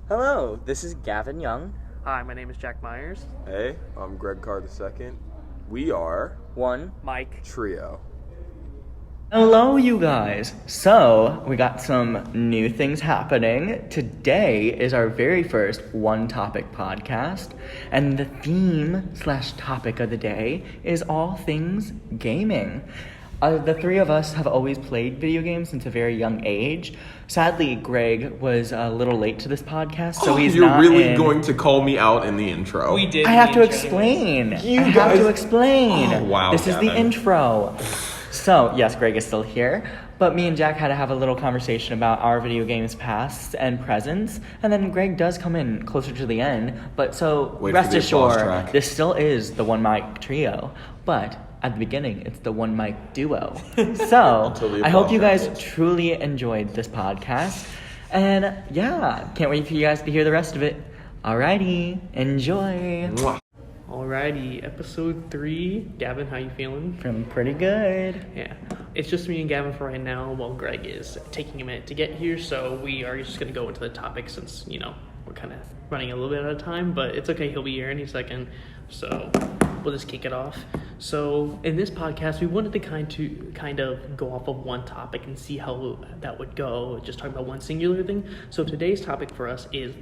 Hello, this is Gavin Young. Hi, my name is Jack Myers. Hey, I'm Greg Carr II. We are One. Mike. Trio. Hello, you guys. So, we got some new things happening. Today is our very first one topic podcast, and the theme/topic of the day is all things gaming. The three of us have always played video games since a very young age. Sadly, Greg was a little late to this podcast, so he's You're not really in. going to call me out in the intro? We did. I have to explain. You I have guys- to explain. Oh, wow, This is the Gavin. intro. So, yes, Greg is still here, but me and Jack had to have a little conversation about our video games past and presents, and then Greg does come in closer to the end, but so Wait for rest the applause assured, track. this still is the one mic trio, but at the beginning, it's the one mic duo. So, Until the I hope applause you guys track hits. truly enjoyed this podcast, and yeah, can't wait for you guys to hear the rest of it. Alrighty, enjoy. Mwah. Alrighty, episode 3. Gavin, how you feeling? Feeling pretty good. Yeah. It's just me and Gavin for right now while Greg is taking a minute to get here, so we are just going to go into the topic since, we're kind of running a little bit out of time, but it's okay, he'll be here any second, so we'll just kick it off. So in this podcast, we wanted to kind of go off of one topic and see how that would go, just talk about one singular thing. So today's topic for us is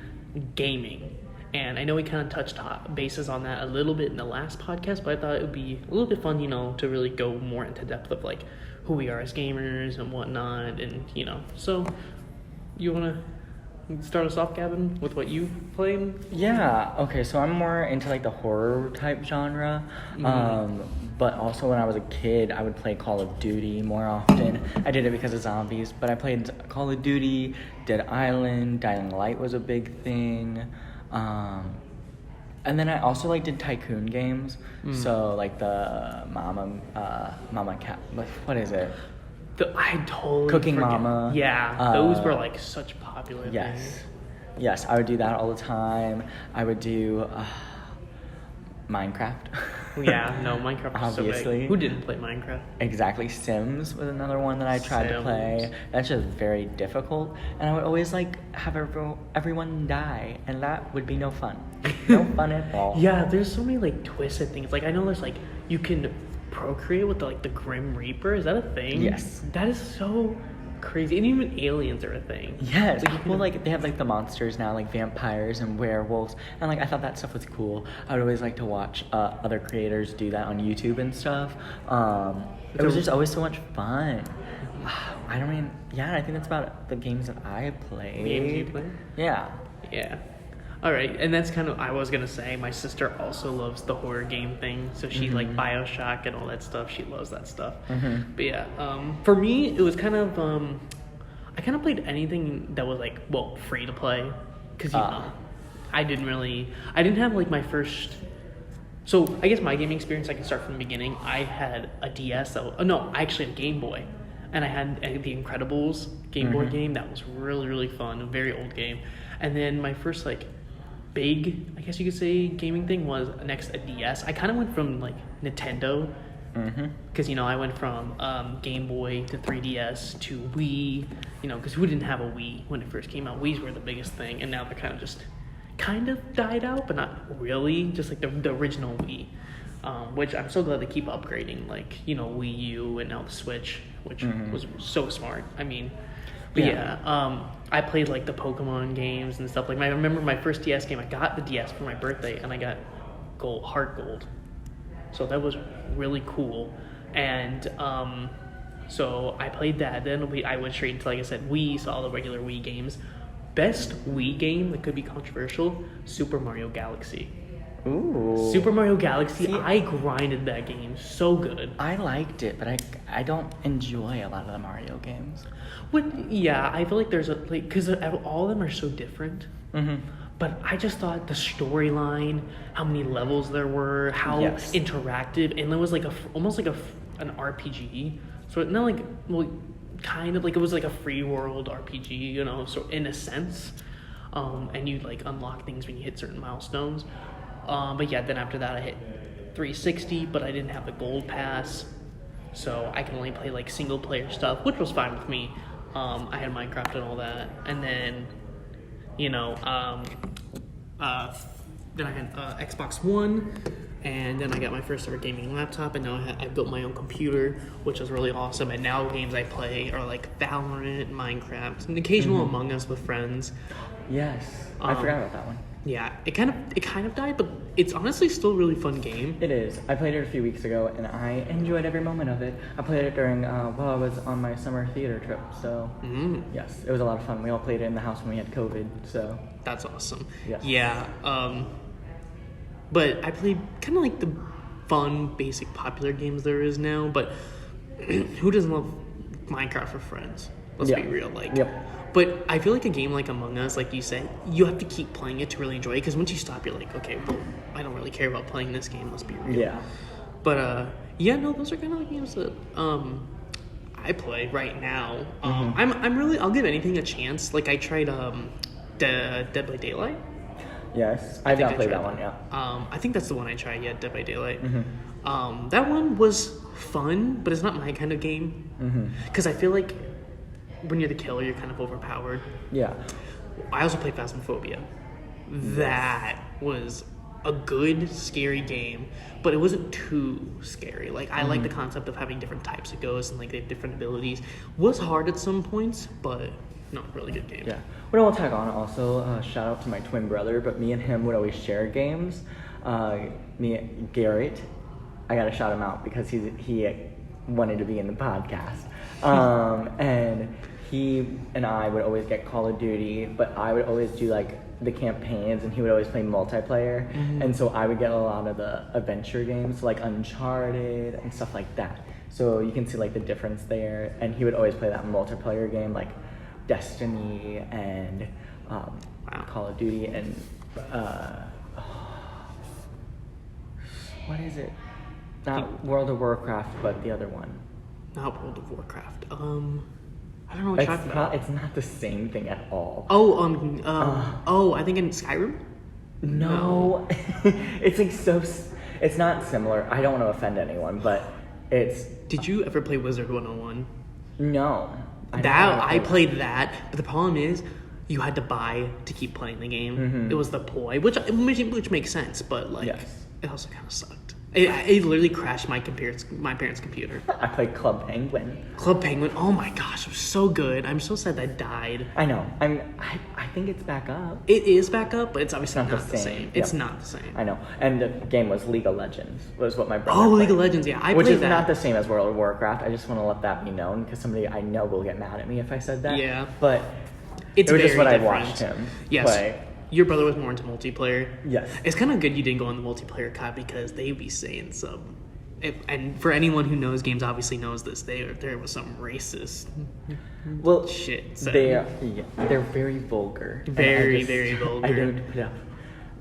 gaming. And I know we kind of touched bases on that a little bit in the last podcast, but I thought it would be a little bit fun, to really go more into depth of like who we are as gamers and whatnot, and So, you want to start us off, Gavin, with what you played? Yeah, okay, so I'm more into like the horror type genre. But also when I was a kid, I would play Call of Duty more often. I did it because of zombies, but I played Call of Duty, Dead Island, Dying Light was a big thing. And then I also did tycoon games. So like the Mama Cat, what is it? I totally Cooking forget. Mama. Yeah, those were like such popular Yes. things. Yes, I would do that all the time. I would do Minecraft. Yeah, no, Minecraft was so Obviously. big. Who didn't play Minecraft? Exactly. Sims was another one that I tried to play. Sims. That's just very difficult. And I would always have everyone die. And that would be no fun. No fun at all. Yeah, there's so many twisted things. I know there's you can procreate with the Grim Reaper. Is that a thing? Yes. That is so crazy. And even aliens are a thing. Yes. You can- They have the monsters now, vampires and werewolves. And I thought that stuff was cool. I would always like to watch other creators do that on YouTube and stuff. It was just always so much fun. I think that's about the games that I play. Games you play? Yeah. Yeah. All right, and that's kind of, I was going to say, my sister also loves the horror game thing, so she BioShock and all that stuff, she loves that stuff. But yeah, for me, it was kind of, I kind of played anything that was free to play, because, I didn't have my first, so I guess my gaming experience, I can start from the beginning. I had a DS, I actually had a Game Boy, and I had the Incredibles Game Boy game. That was really, really fun, a very old game. And then my first, big, I guess you could say, gaming thing was a DS. I kind of went from Nintendo, because I went from Game Boy to 3DS to Wii, because who didn't have a Wii when it first came out? Wii's were the biggest thing, and now they're kind of died out, but not really, just the original Wii, which I'm so glad they keep upgrading, Wii U and now the Switch, which was so smart. But yeah, I played the Pokemon games and stuff. I remember my first DS game. I got the DS for my birthday, and I got Heart Gold. So that was really cool. And so I played that. Then I went straight into, like I said, Wii. So all the regular Wii games. Best Wii game that could be controversial: Super Mario Galaxy. Ooh. Super Mario Galaxy. See, I grinded that game so good. I liked it, but I don't enjoy a lot of the Mario games. Yeah, I feel there's because all of them are so different. But I just thought the storyline, how many levels there were, how interactive, and there was almost an RPG. So not kind of it was a free world RPG, so in a sense. And you unlock things when you hit certain milestones. But yeah, then after that I hit 360, but I didn't have the gold pass, so I can only play single player stuff, which was fine with me. I had Minecraft and all that, and then you know, then I had Xbox One, and then I got my first ever gaming laptop, and now I built my own computer, which is really awesome. And now games I play are like Valorant, Minecraft, and occasional Among Us with friends. Yes, I forgot about that one. Yeah, it kind of died, but it's honestly still a really fun game. It is. I played it a few weeks ago, and I enjoyed every moment of it. I played it during while I was on my summer theater trip. So yes, it was a lot of fun. We all played it in the house when we had COVID. So that's awesome. Yes. Yeah. But I played kind of like the fun, basic, popular games there is now. But who doesn't love Minecraft for friends? Let's be real. But I feel like a game like Among Us, like you said, you have to keep playing it to really enjoy it. Because once you stop, you're like, okay, well, I don't really care about playing this game. Let's be real. Yeah. But those are kind of the games that I play right now. I'll give anything a chance. Like I tried Dead by Daylight. Yes, I've not played that one. Yeah. I think that's the one I tried. Yeah, Dead by Daylight. That one was fun, but it's not my kind of game. Because I feel like when you're the killer, you're kind of overpowered. Yeah. I also played Phasmophobia. That was a good, scary game, but it wasn't too scary. Like, I like the concept of having different types of ghosts and, like, they have different abilities. Was hard at some points, but not a really good game. Yeah. When I will tag on also, shout out to my twin brother, but me and him would always share games. Garrett, I gotta shout him out because he wanted to be in the podcast. And he and I would always get Call of Duty, but I would always do like the campaigns and he would always play multiplayer. And so I would get a lot of the adventure games like Uncharted and stuff like that. So you can see like the difference there. And he would always play that multiplayer game like Destiny and Call of Duty and what is it? Not World of Warcraft, but the other one. Not World of Warcraft. I don't know what you're talking about. It's not the same thing at all. I think in Skyrim? No. It's like so... It's not similar. I don't want to offend anyone, but it's... Did you ever play Wizard 101? No. I played that, but the problem is you had to buy to keep playing the game. It was the poi, which makes sense, but like it also kind of sucked. It literally crashed my parents' computer. I played Club Penguin. Club Penguin. Oh my gosh, it was so good. I'm so sad that died. I know. I think it's back up. It is back up, but it's obviously not the same. Yep. It's not the same. I know. And the game was League of Legends. Was what my brother played. League of Legends. Yeah, which is that. Not the same as World of Warcraft. I just want to let that be known because somebody I know will get mad at me if I said that. Yeah. But it was just what different. I watched him play. Your brother was more into multiplayer. Yes. It's kind of good you didn't go on the multiplayer COD because they'd be saying some... and for anyone who knows games obviously knows this, there was some racist shit. So. They're very vulgar. Very vulgar. I don't put up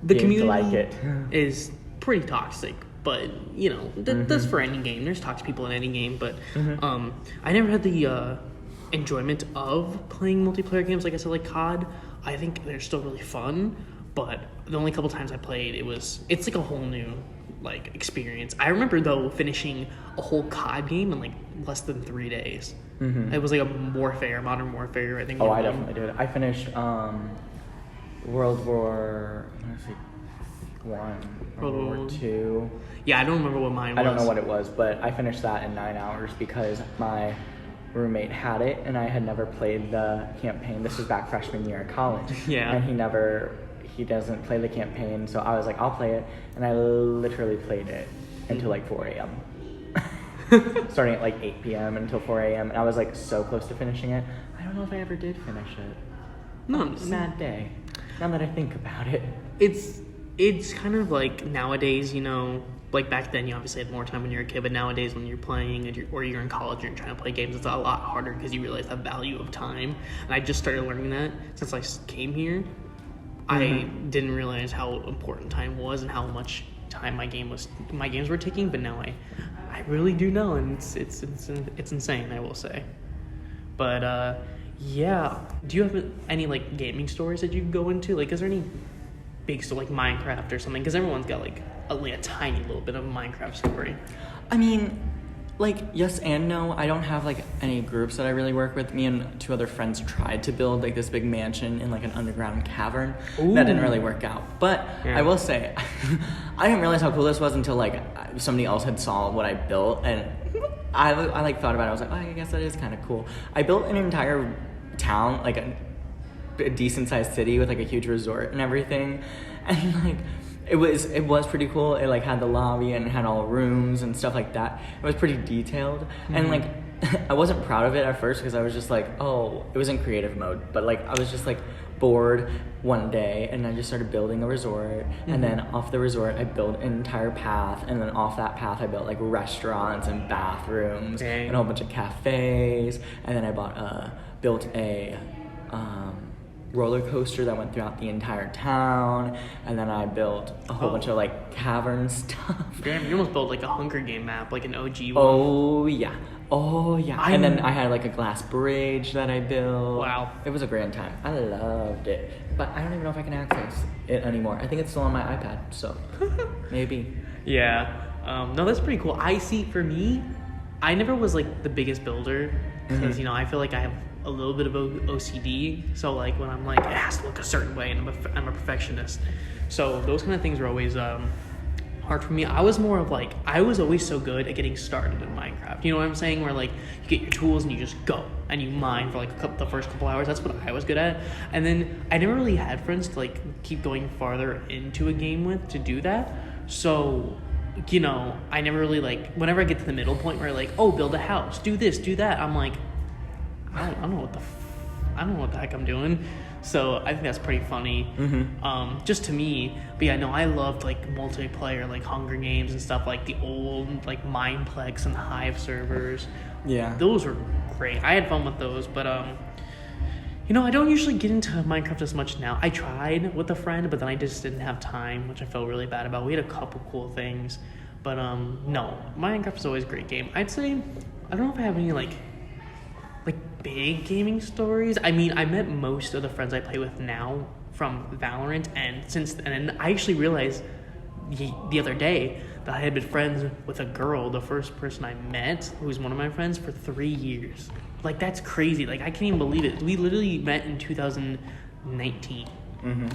the community like it. is pretty toxic, but you know that's for any game. There's toxic people in any game, but I never had the enjoyment of playing multiplayer games like I said, like COD. I think they're still really fun, but the only couple times I played, it's like a whole new like experience. I remember though finishing a whole COD game in like less than 3 days. It was like a Modern Warfare. I think. I definitely did. I finished World War I, World War II. Yeah, I don't remember what mine was. I don't know what it was, but I finished that in 9 hours because my roommate had it and I had never played the campaign. This was back freshman year of college. Yeah. And he doesn't play the campaign, so I was like, I'll play it. And I literally played it until like 4 a.m. Starting at like 8 p.m. until 4 a.m. And I was like so close to finishing it. I don't know if I ever did finish it. No, mad day. Now that I think about it. It's kind of like nowadays, you know, like back then you obviously had more time when you were a kid, but nowadays when you're playing or you're in college and you're trying to play games, it's a lot harder because you realize the value of time. And I just started learning that since I came here. I didn't realize how important time was and how much time my games were taking, but now I really do know, and it's insane, I will say. But yeah, do you have any like gaming stories that you can go into? Like, is there any big story like Minecraft or something? Because everyone's got like only a tiny little bit of a Minecraft story. I mean, Like, yes and no. I don't have, like, any groups that I really work with. Me and 2 other friends tried to build, like, this big mansion in, like, an underground cavern. Ooh. That didn't really work out. But Yeah. I will say, I didn't realize how cool this was until, like, somebody else had saw what I built. And I like, thought about it. I was like, oh, I guess that is kind of cool. I built an entire town, like, a decent-sized city with, like, a huge resort and everything. And, like... It was pretty cool. It like had the lobby and it had all rooms and stuff like that. It was pretty detailed. Mm-hmm. And like I wasn't proud of it at first because I was just like, oh, it was in creative mode. But like I was just like bored one day and I just started building a resort. Mm-hmm. And then off the resort I built an entire path, and then off that path I built like restaurants and bathrooms and a whole bunch of cafes. And then I built a roller coaster that went throughout the entire town, and then I built a whole bunch of like cavern stuff. Damn, you almost built like a Hunger Game map, like an OG one. Oh yeah. And then I had like a glass bridge that I built. Wow. It was a grand time. I loved it. But I don't even know if I can access it anymore. I think it's still on my iPad, so maybe. Yeah. No, that's pretty cool. I see, for me, I never was like the biggest builder because, Mm-hmm. I feel like I have a little bit of OCD. So like when I'm like, it has to look a certain way, and I'm a perfectionist. So those kind of things are always hard for me. I was more of like, I was always so good at getting started in Minecraft. You know what I'm saying? Where like you get your tools and you just go and you mine for like the first couple hours. That's what I was good at. And then I never really had friends to like keep going farther into a game with to do that. So, I never really like, whenever I get to the middle point where like, oh, build a house, do this, do that, I'm like, I don't know what the heck I'm doing. So I think that's pretty funny. Mm-hmm. Just to me. But yeah, no, I loved like multiplayer, like Hunger Games and stuff, like the old like Mineplex and Hive servers. Yeah. Those were great. I had fun with those, but I don't usually get into Minecraft as much now. I tried with a friend, but then I just didn't have time, which I felt really bad about. We had a couple cool things, but no, Minecraft is always a great game. I'd say, I don't know if I have any like big gaming stories. I mean, I met most of the friends I play with now from Valorant, and I actually realized the other day that I had been friends with a girl, the first person I met, who was one of my friends, for 3 years. Like, that's crazy. Like, I can't even believe it. We literally met in 2019. Mm-hmm.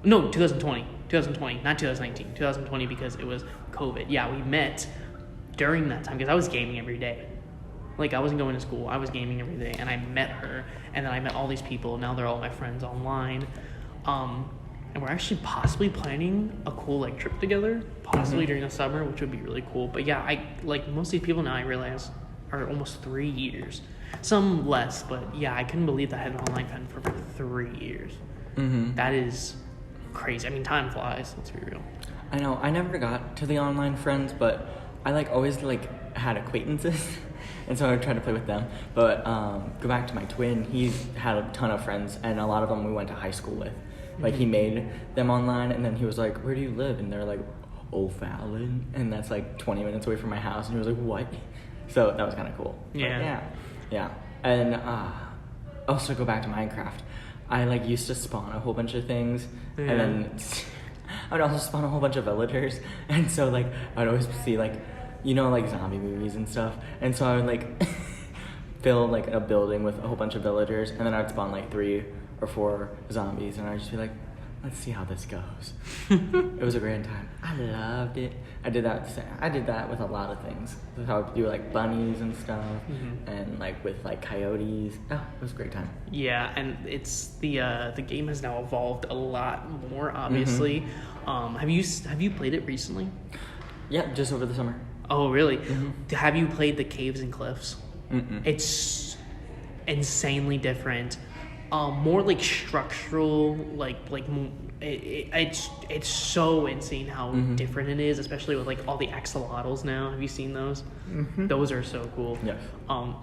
No, 2020. 2020, not 2019. 2020 because it was COVID. Yeah, we met during that time because I was gaming every day. Like, I wasn't going to school. I was gaming every day, and I met her, and then I met all these people. Now they're all my friends online. And we're actually possibly planning a cool, like, trip together, possibly during the summer, which would be really cool. But yeah, most of these people now I realize are almost 3 years. Some less, but yeah, I couldn't believe that I had an online friend for 3 years. Mm-hmm. That is crazy. I mean, time flies, let's be real. I know. I never got to the online friends, but I, always, had acquaintances. And so I tried to play with them. But go back to my twin, he's had a ton of friends, and a lot of them we went to high school with. Like, he made them online, and then he was like, where do you live? And they're like, O'Fallon. And that's, 20 minutes away from my house. And he was like, what? So that was kind of cool. Yeah. Yeah. And also go back to Minecraft. I, used to spawn a whole bunch of things. Yeah. And then I would also spawn a whole bunch of villagers. And so, I'd always see, zombie movies and stuff. And so I would, fill, a building with a whole bunch of villagers. And then I'd spawn, 3 or 4 zombies. And I'd just be like, let's see how this goes. It was a grand time. I loved it. I did that with a lot of things. That's how I would do, bunnies and stuff. Mm-hmm. And, with, coyotes. Oh, it was a great time. Yeah, and it's the game has now evolved a lot more, obviously. Mm-hmm. Have you played it recently? Yeah, just over the summer. Oh, really? Mm-hmm. Have you played the Caves and Cliffs? Mm-mm. It's insanely different. More structural, it's so insane how different it is, especially with all the axolotls now. Have you seen those? Mm-hmm. Those are so cool. Yes.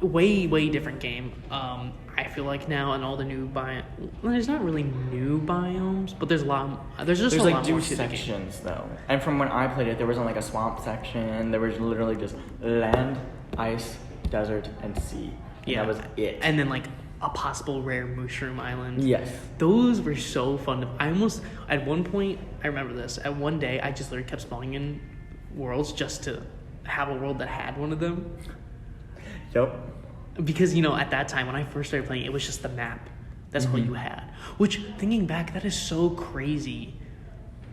Way different game. I feel like now in all the new biomes, there's not really new biomes, but there's a lot more to the game. Sections though. And from when I played it, there wasn't a swamp section. There was literally just land, ice, desert, and sea. And that was it. And then a possible rare mushroom island. Yes. Those were so fun. At one point, I remember this. At one day, I just literally kept spawning in worlds just to have a world that had one of them. Yep. Because, at that time when I first started playing, it was just the map. That's all you had. Which, thinking back, that is so crazy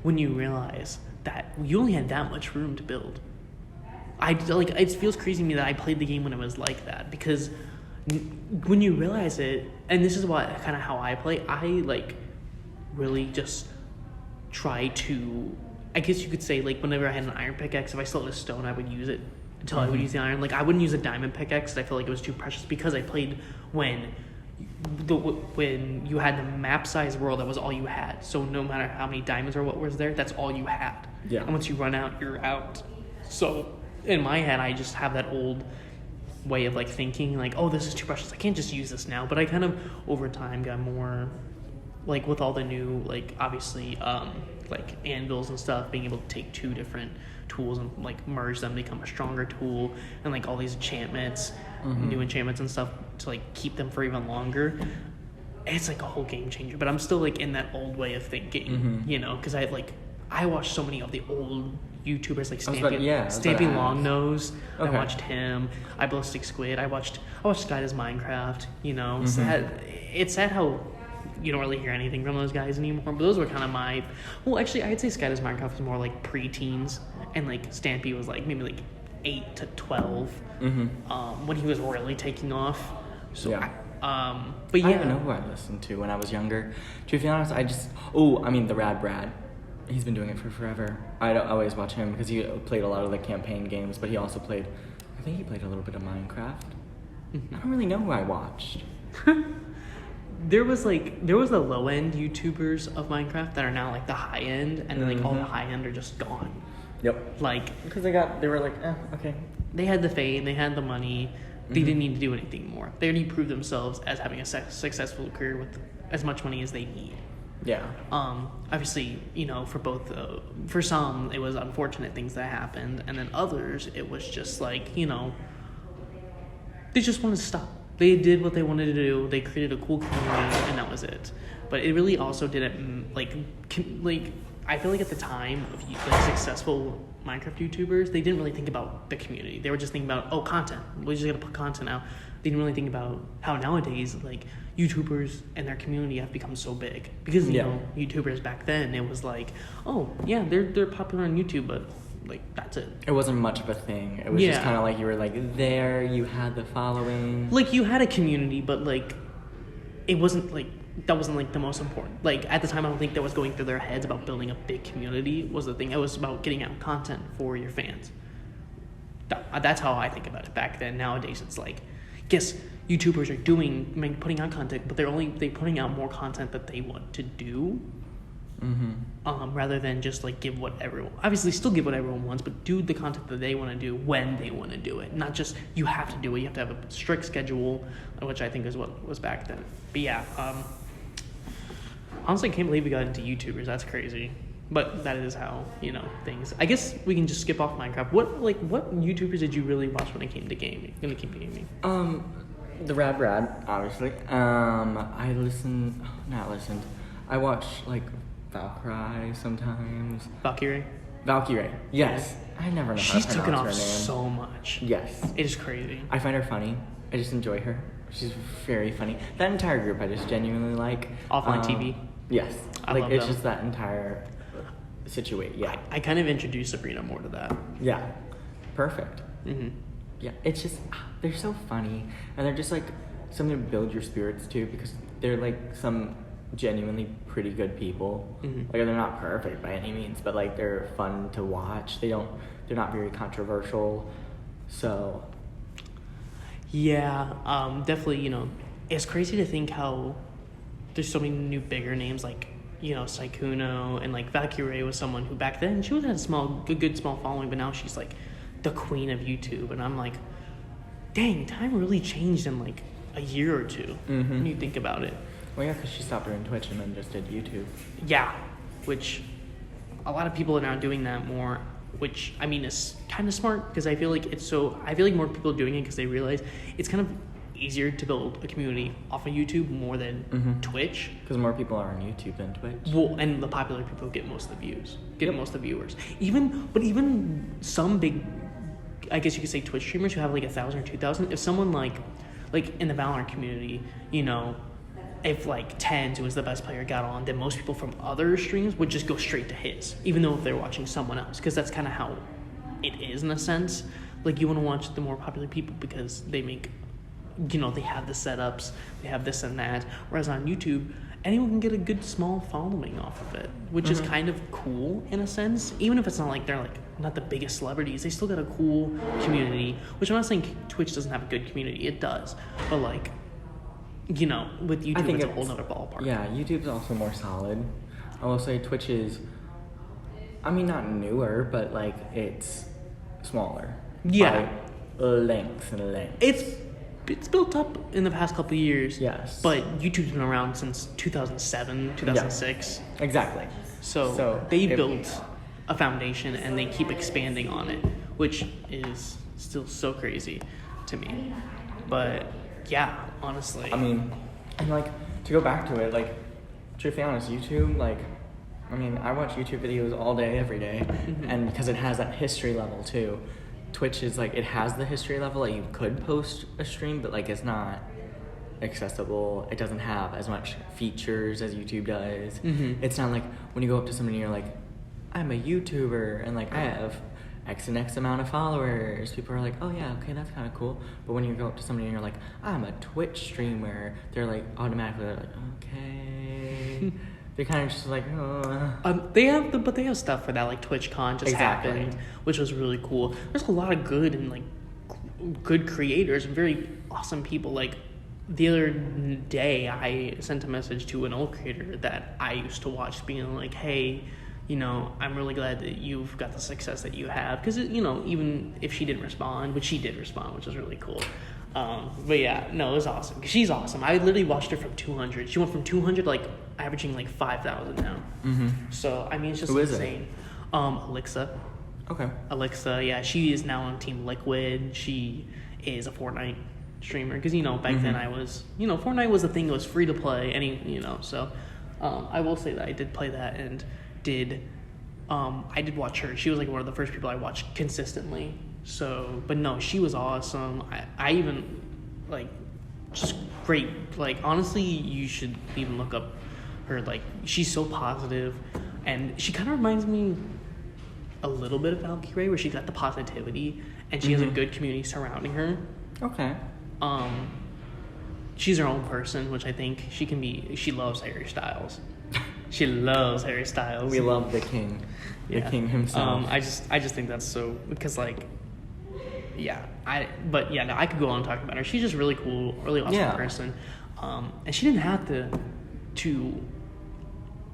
when you realize that you only had that much room to build. It feels crazy to me that I played the game when it was like that, because when you realize it, and this is kind of how I play, I really just try to, I guess you could say, whenever I had an iron pickaxe, if I still had a stone, I would use it until I would use the iron. I wouldn't use a diamond pickaxe, I felt like it was too precious, because I played when you had the map size world, that was all you had. So no matter how many diamonds or what was there, that's all you had. Yeah. And once you run out, you're out. So in my head, I just have that old way of thinking oh, this is too precious, I can't just use this now. But I kind of over time got more with all the new obviously anvils and stuff, being able to take two different tools and merge them to become a stronger tool, and all these enchantments, new enchantments and stuff to keep them for even longer. It's a whole game changer. But I'm still in that old way of thinking, because I watched so many of the old YouTubers Stampy Longnose. Okay. I watched him. I Ballistic Squid. I watched Sky Does Minecraft. It's sad how you don't really hear anything from those guys anymore. But those were kind of my. Well, actually, I'd say Sky Does Minecraft was more pre-teens, and Stampy was maybe 8 to 12 when he was really taking off. So yeah. But yeah, I don't even know who I listened to when I was younger. To be honest, the Rad Brad. He's been doing it for forever. I always watch him because he played a lot of the campaign games, but he also played, I think he played a little bit of Minecraft. I don't really know who I watched. There was the low end YouTubers of Minecraft that are now the high end, and then all the high end are just gone. Yep. Because they were okay. They had the fame, they had the money, they didn't need to do anything more. They already proved themselves as having a successful career with as much money as they need. Yeah. Obviously, for both, for some, it was unfortunate things that happened, and then others, it was just they just wanted to stop. They did what they wanted to do. They created a cool community, and that was it. But it really also didn't, I feel at the time of successful Minecraft YouTubers, they didn't really think about the community. They were just thinking about, content. We're just gonna put content out. They didn't really think about how nowadays, YouTubers and their community have become so big. Because, YouTubers back then, it was they're popular on YouTube, but, that's it. It wasn't much of a thing. It was just kind of you were, there, you had the following. You had a community, but, it wasn't, that wasn't, the most important. At the time, I don't think that was going through their heads about building a big community was the thing. It was about getting out content for your fans. That's how I think about it back then. Nowadays, it's yes, YouTubers are putting out content, but they're putting out more content that they want to do, rather than just give what everyone. Obviously, still give what everyone wants, but do the content that they want to do when they want to do it. Not just you have to do it. You have to have a strict schedule, which I think is what was back then. But yeah, honestly, I can't believe we got into YouTubers. That's crazy. But that is how, things. I guess we can just skip off Minecraft. What YouTubers did you really watch when it came to gaming? The Rad Brad, obviously. I watch Valkyrie sometimes. Valkyrie? Valkyrie, yes. I never know how She's to taken pronounce off her name. so much. Yes. It is crazy. I find her funny. I just enjoy her. She's very funny. That entire group I just genuinely like. Offline TV? Yes. I love it's them. just that entire situation. Yeah. I kind of introduced Sabrina more to that. Yeah. Perfect. Mm-hmm. Yeah. It's just, they're so funny. And they're just something to build your spirits too, because they're some genuinely pretty good people. Mm-hmm. They're not perfect by any means, but they're fun to watch. They're not very controversial. So yeah, definitely, it's crazy to think how there's so many new bigger names Sykkuno, and Valkyrie was someone who back then she had a good small following, but now she's the queen of YouTube, and I'm dang, time really changed in a year or two when you think about it. Well, yeah, because she stopped doing Twitch and then just did YouTube. Yeah, which a lot of people are now doing that more, which I mean is kind of smart, because I feel more people are doing it because they realize it's kind of easier to build a community off of YouTube more than Twitch. Because more people are on YouTube than Twitch. Well, and the popular people get most of the views, most of the viewers. Even some big I guess you could say Twitch streamers who have like 1,000 or 2,000. If someone like in the Valorant community, you know, if like Tens, who was the best player, got on, then most people from other streams would just go straight to his, even though if they're watching someone else, because that's kind of how it is in a sense. Like, you want to watch the more popular people because they make, you know, they have the setups, they have this and that. Whereas on YouTube, anyone can get a good small following off of it, which is kind of cool in a sense. Even if it's not like they're like not the biggest celebrities, they still got a cool community. Which I'm not saying Twitch doesn't have a good community, it does, but like, you know, with YouTube, it's a whole nother ballpark. Yeah, YouTube's also more solid. I will say Twitch is, I mean, not newer, but like it's smaller. Yeah. By length. It's built up in the past couple of years. Yes. But YouTube's been around since 2007, 2006. Yeah, exactly. So they built a foundation and they keep expanding on it, which is still so crazy to me. But yeah, honestly. I mean, and like, to go back to it, like, to be honest, YouTube, like, I mean, I watch YouTube videos all day, every day, and because it has that history level too. Twitch is like, it has the history level, like you could post a stream, but like it's not accessible. It doesn't have as much features as YouTube does. It's not like when you go up to somebody and you're like, I'm a YouTuber and like I have X and X amount of followers. People are like, oh yeah, okay, that's kind of cool. But when you go up to somebody and you're like, I'm a Twitch streamer, they're like automatically they're like, okay. They're kind of just like, oh. They have stuff for that, like TwitchCon just happened, which was really cool. There's a lot of good and like good creators and very awesome people. Like the other day, I sent a message to an old creator that I used to watch, being like, hey, you know, I'm really glad that you've got the success that you have, because you know, even if she didn't respond, but she did respond, which was really cool. But yeah, no, it was awesome. She's awesome. I literally watched her from 200. She went from 200 like averaging like 5,000 now. So I mean, it's just insane. Alexa. Okay. Alexa, yeah, she is now on Team Liquid. She is a Fortnite streamer, because you know back then I was, you know, Fortnite was the thing. It was free to play. So I will say that I did play that and I did watch her. She was like one of the first people I watched consistently. So, but no, she was awesome. I even, like, just great. Like, honestly, you should even look up her. Like, she's so positive, and she kind of reminds me a little bit of Valkyrie, where she's got the positivity, and she has a good community surrounding her. Okay. She's her own person, which I think she can be. She loves Harry Styles. She loves Harry Styles. We love the king. The king himself. I just think that's so, because like, yeah, I could go on and talk about her. She's just really cool, really awesome person. And she didn't have to,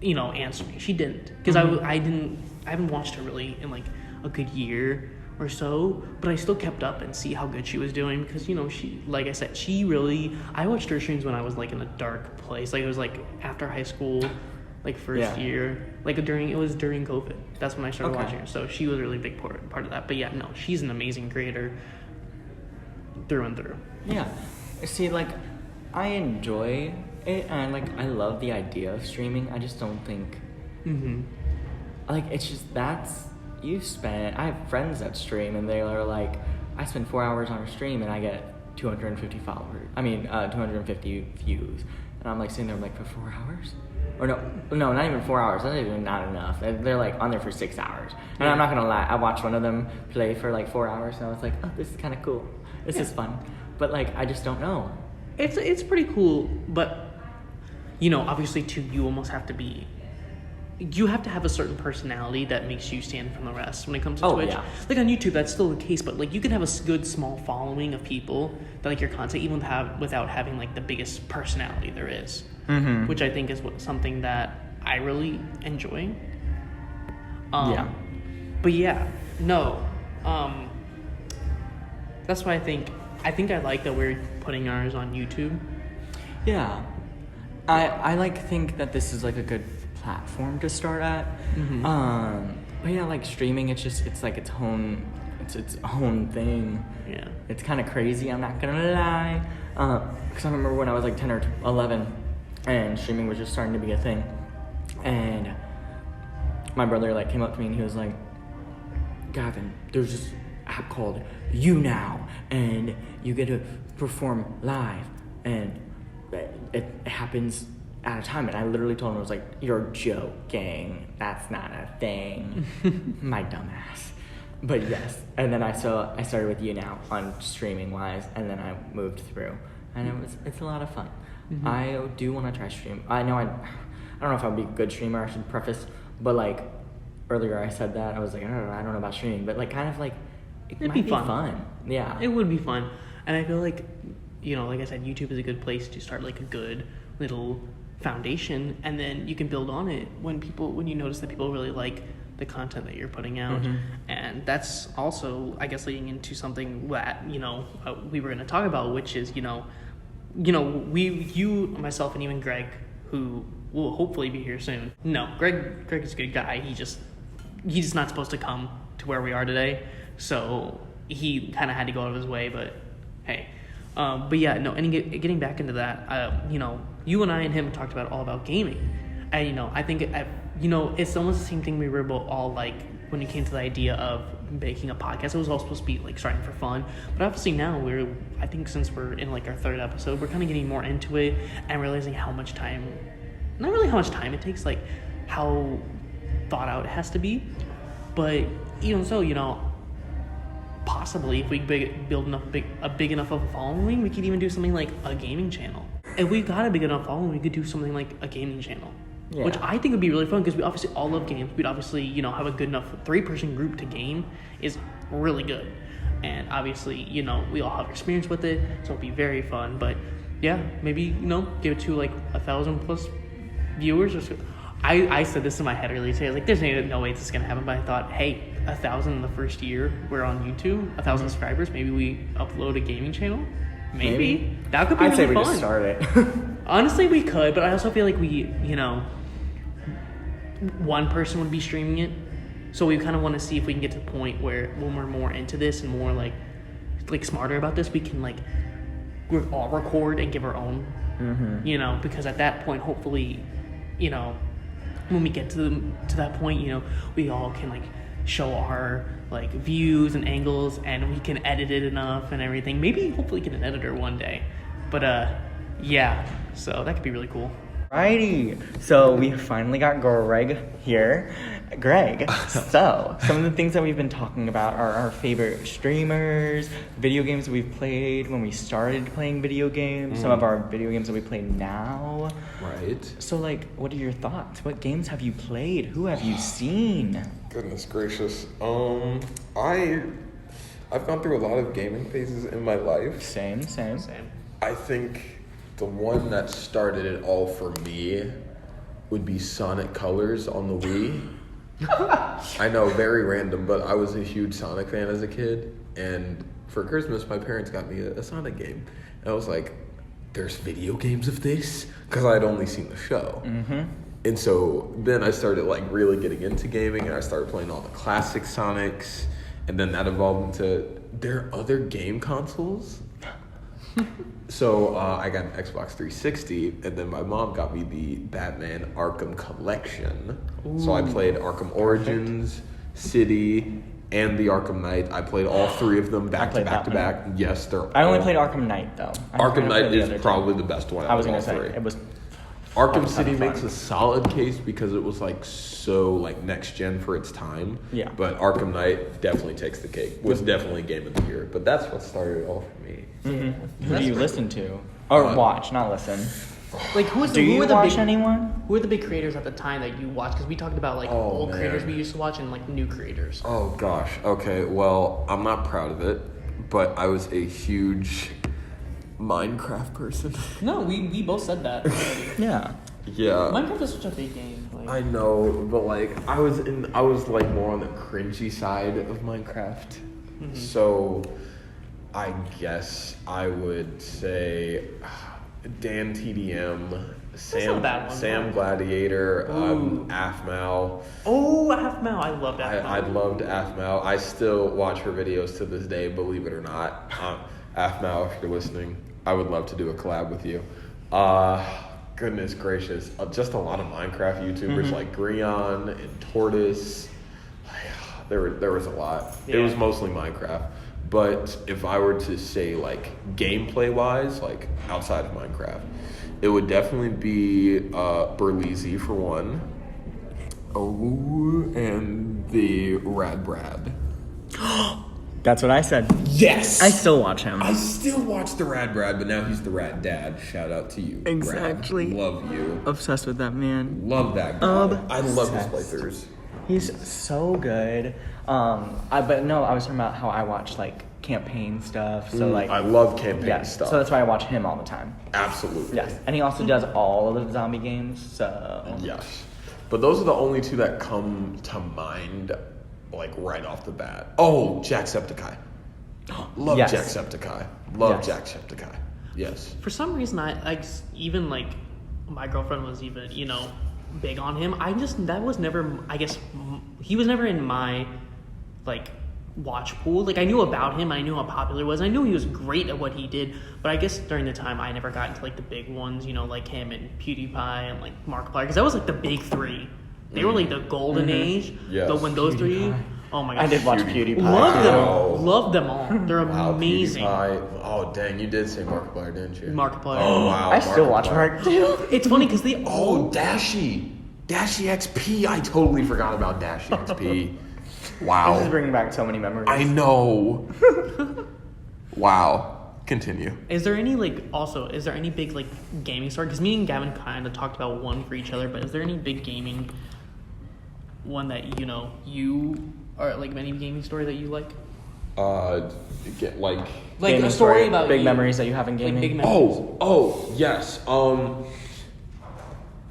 you know, answer me. She didn't, because I haven't watched her really in like a good year or so, but I still kept up and see how good she was doing, because you know, she, like I said, I watched her streams when I was like in a dark place. Like it was like after high school, like first year, like during COVID. That's when I started watching her. So she was a really big part of that. But yeah, no, she's an amazing creator through and through. Yeah. See, like, I enjoy it, and I love the idea of streaming. I just don't think, like, it's just, I have friends that stream, and they are like, I spend 4 hours on a stream, and I get 250 followers. 250 views. And I'm like sitting there like, for 4 hours? Or no, not even 4 hours. That's even not enough. They're like on there for 6 hours. And I'm not gonna lie, I watched one of them play for like 4 hours, and I was like, oh, this is kind of cool. This is fun. But like, I just don't know. It's pretty cool, but you know, obviously too, you almost have to have a certain personality that makes you stand from the rest when it comes to Twitch. Yeah. Like on YouTube, that's still the case, but like you can have a good small following of people that like your content, even without having like the biggest personality there is, which I think is something that I really enjoy. But yeah, no, that's why I think I like that we're putting ours on YouTube. Yeah, I think that this is like a good platform to start at. But yeah, like streaming, it's like its own thing. Yeah, it's kind of crazy, I'm not gonna lie, because I remember when I was like 10 or 11 and streaming was just starting to be a thing, and my brother like came up to me and he was like, Gavin, there's this app called You Now, and you get to perform live, and it happens at a time. And I literally told him, I was like, you're joking. That's not a thing. My dumbass. But yes. And then I started with You Now on streaming wise, and then I moved through, and it's a lot of fun. Mm-hmm. I do want to try stream. I know I don't know if I'd be a good streamer, I should preface, but like earlier I said that I was like, I don't know about streaming, but like kind of like it'd might be fun. Yeah, it would be fun. And I feel like, you know, like I said, YouTube is a good place to start like a good little foundation, and then you can build on it when you notice that people really like the content that you're putting out. Mm-hmm. And that's also, I guess, leading into something that, you know, we were going to talk about, which is, you know, you, myself, and even Greg, who will hopefully be here soon. No, Greg is a good guy. He's just not supposed to come to where we are today, so he kind of had to go out of his way. But hey, but yeah, no. And getting back into that, you know, you and I and him talked all about gaming, and you know, I think it's almost the same thing we were both all like when it came to the idea of making a podcast. It was all supposed to be like starting for fun, but obviously now I think since we're in like our third episode, we're kind of getting more into it and realizing how much time, not really how much time it takes, like how thought out it has to be. But even so, you know, possibly if we build a big enough of a following, we could even do something like a gaming channel. If we got a big enough following, we could do something like a gaming channel. Yeah. Which I think would be really fun, because we obviously all love games. We'd obviously, you know, have a good enough 3-person group to game is really good. And obviously, you know, we all have experience with it, so it'll be very fun. But yeah, maybe, you know, give it to like 1,000+ viewers or so. I said this in my head earlier today. I was like, there's no way this is gonna happen. But I thought, hey, 1,000 in the first year we're on YouTube, 1,000 subscribers, maybe we upload a gaming channel. Maybe. That could be really fun. I'd say we just start it. Honestly, we could, but I also feel like we, you know, one person would be streaming it. So we kind of want to see if we can get to the point where when we're more into this and more like smarter about this, we can we're all record and give our own, you know, because at that point, hopefully, you know, when we get to that point, you know, we all can show our views and angles, and we can edit it enough and everything. Maybe hopefully get an editor one day. But yeah, so that could be really cool. Alrighty, so we finally got Greg here. Greg, so some of the things that we've been talking about are our favorite streamers, video games we've played when we started playing video games, some of our video games that we play now. Right. So what are your thoughts? What games have you played? Who have you seen? Goodness gracious. I've gone through a lot of gaming phases in my life. Same. I think the one that started it all for me would be Sonic Colors on the Wii. I know, very random, but I was a huge Sonic fan as a kid, and for Christmas my parents got me a Sonic game, and I was like, there's video games of this? Because I had only seen the show. And so then I started really getting into gaming, and I started playing all the classic Sonics, and then that evolved into there are other game consoles. So I got an Xbox 360, and then my mom got me the Batman Arkham Collection. Ooh. So I played Arkham Origins, City, and the Arkham Knight. I played all three of them back to back. Yes, I only played Arkham Knight though. Arkham Knight is probably the best one. I was gonna say it was. Arkham City makes a solid case because it was so next gen for its time. Yeah. But Arkham Knight definitely takes the cake. Was definitely game of the year. But that's what started it all for me. Who do you listen to? Or watch, not listen. Do you watch anyone? Who are the big creators at the time that you watched? Because we talked about old creators we used to watch and new creators. Oh gosh. Okay. Well, I'm not proud of it, but I was a huge Minecraft person. No, we both said that already. Yeah. Minecraft is such a big game. I know, but I was more on the cringy side of Minecraft. So I guess I would say Dan TDM, Sam Gladiator, Afmal. Oh, Afmal! I loved Afmal. I loved Afmal. I still watch her videos to this day, believe it or not. Afmal, if you're listening, I would love to do a collab with you. Goodness gracious, just a lot of Minecraft YouTubers like Grion and Tortoise. There was a lot. Yeah. It was mostly Minecraft. But if I were to say like gameplay wise, like outside of Minecraft, it would definitely be Burleezy for one. Oh, and the Rad Brad. That's what I said. Yes! I still watch him. I still watch the Rad Brad, but now he's the Rad Dad. Shout out to you, Exactly. Brad. Love you. Obsessed with that man. Love that guy. I love his Obsessed. playthroughs. He's so good. I was talking about how I watch like campaign stuff. So like I love campaign yeah, stuff. so that's why I watch him all the time. Absolutely. Yes, and he also does all of the zombie games. So Yes. But those are the only two that come to mind, like right off the bat. Oh, Jacksepticeye. Love Yes. Jacksepticeye. Love Yes. Jacksepticeye. Yes. For some reason, I even like my girlfriend was even big on him. That was never. I guess he was never in my like watch pool. Like I knew about him, I knew how popular he was, I knew he was great at what he did. But I guess during the time I never got into like the big ones, like him and PewDiePie and like Markiplier, because that was like the big three. They were like the golden age. Yes. But when those three, PewDiePie. oh my gosh, I did watch PewDiePie. Love them, Wow. love them all. They're Wow, amazing. PewDiePie. Oh, dang, you did say Markiplier, didn't you? Markiplier. Oh, wow. I still watch Markiplier. Mark too. It's funny because they all. Oh, Dashy XP. I totally forgot about Dashy XP. Wow. This is bringing back so many memories. I know. Wow. Continue. Is there any big like gaming story? Because me and Gavin kind of talked about one for each other, but is there any big gaming one that you or like any gaming story that you like? Get like. Like Gaming a story story, about big you. memories that you have in gaming. Like big memories. Oh, yes.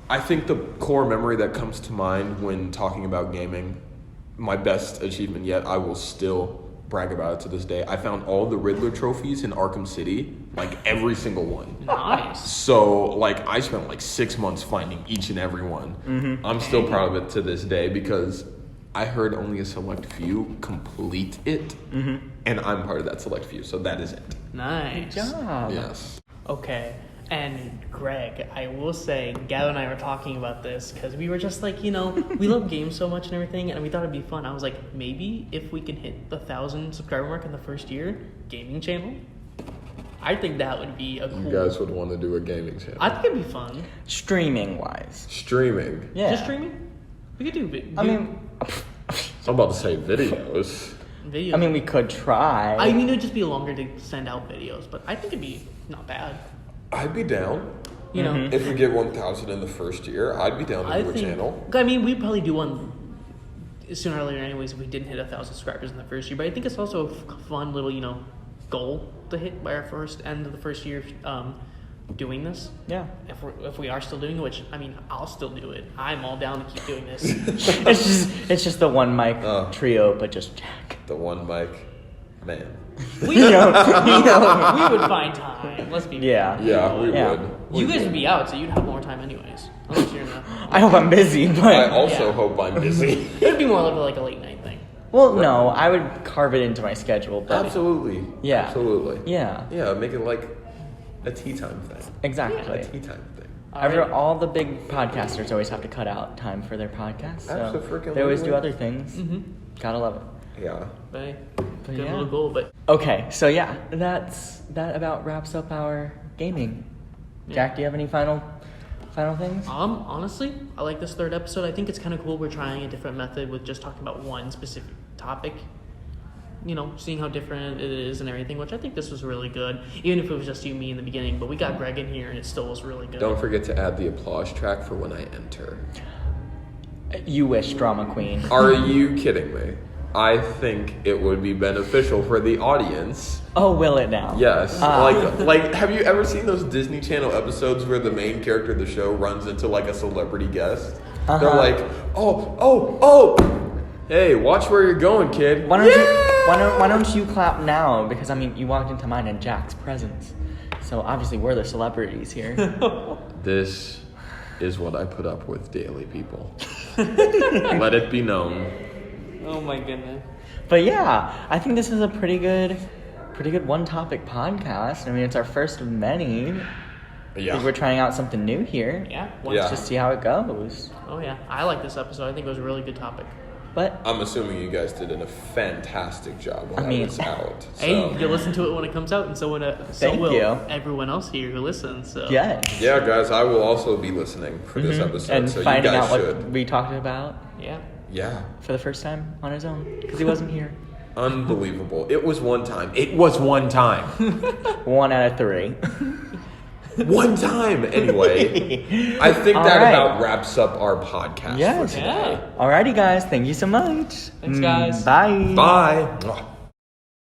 I think the core memory that comes to mind when talking about gaming, my best achievement yet, I will still brag about it to this day. I found all the Riddler trophies in Arkham City, like every single one. Nice. So, like, I spent like 6 months finding each and every one. Mm-hmm. I'm still proud of it to this day because I heard only a select few complete it, Mm-hmm. and I'm part of that select few, so that is it. Nice. Good job. Yes. Okay. And Greg, I will say, Gavin and I were talking about this because we were just like, we love games so much and everything, and we thought it'd be fun. I was like, maybe if we can hit the 1,000 subscriber mark in the first year, gaming channel. I think that would be a cool. You guys would want to do a gaming channel. I think it'd be fun. Streaming wise. Streaming. Yeah. Just streaming. We could do I'm about to say videos. videos. I mean, we could try. it would just be longer to send out videos, but I think it'd be not bad. I'd be down. You know, Mhm. If we get 1,000 in the first year, I'd be down to do a channel. we'd probably do one sooner or later, anyways, if we didn't hit 1,000 subscribers in the first year. But I think it's also a fun little, goal to hit by our end of the first year doing this. Yeah. If we are still doing it, which I'll still do it. I'm all down to keep doing this. It's just the one mic trio, but just Jack. The one mic, man. we would find time. Let's be Yeah. Yeah, we Yeah. would. You guys would be out, so you'd have more time anyways. Unless you're in the, I hope I'm busy, but I also Yeah. hope I'm busy. it'd be more like a late night thing. well, no, I would carve it into my schedule. But Absolutely. Yeah. Absolutely. yeah, Yeah, make it like a tea time thing. exactly. A tea time thing. All the big podcasters always have to cut out time for their podcast, so Abso-freaking-lutely. they always do other things. Mm-hmm. Gotta love it. Yeah. But But good yeah. little goal, but Okay, so yeah, that about wraps up our gaming. Yeah. Jack, do you have any final things? honestly, I like this third episode. I think it's kind of cool. We're trying a different method with just talking about one specific topic. Seeing how different it is and everything, which I think this was really good. Even if it was just you, me in the beginning, but we got Greg in here and it still was really good. Don't forget to add the applause track for when I enter. You wish, drama queen. Are you kidding me? I think it would be beneficial for the audience. Oh, will it now? Yes. Ah. Like, have you ever seen those Disney Channel episodes where the main character of the show runs into like a celebrity guest? Uh-huh. They're like, oh, hey, watch where you're going, kid. Why don't you clap now? Because you walked into mine in Jack's presence, so obviously we're the celebrities here. This is what I put up with daily, people. Let it be known. Oh my goodness. But yeah, I think this is a pretty good one-topic podcast. It's our first of many. I think Yeah. we're trying out something new here. Yeah. Yeah. Just see how it goes. Oh yeah. I like this episode. I think it was a really good topic. But I'm assuming you guys did a fantastic job while I was out. So. Hey, you'll listen to it when it comes out, and so Thank will you. everyone else here who listens. So yes. Yeah, guys, I will also be listening for this episode, And so you finding guys out what should. we talked about Yeah. for the first time on his own because he wasn't here. Unbelievable. It was one time. It was one time. 1 out of 3. One time. Anyway, I think All that right. about wraps up our podcast Yes. for today. Alrighty, guys. Thank you so much. Thanks, guys. Bye. Bye.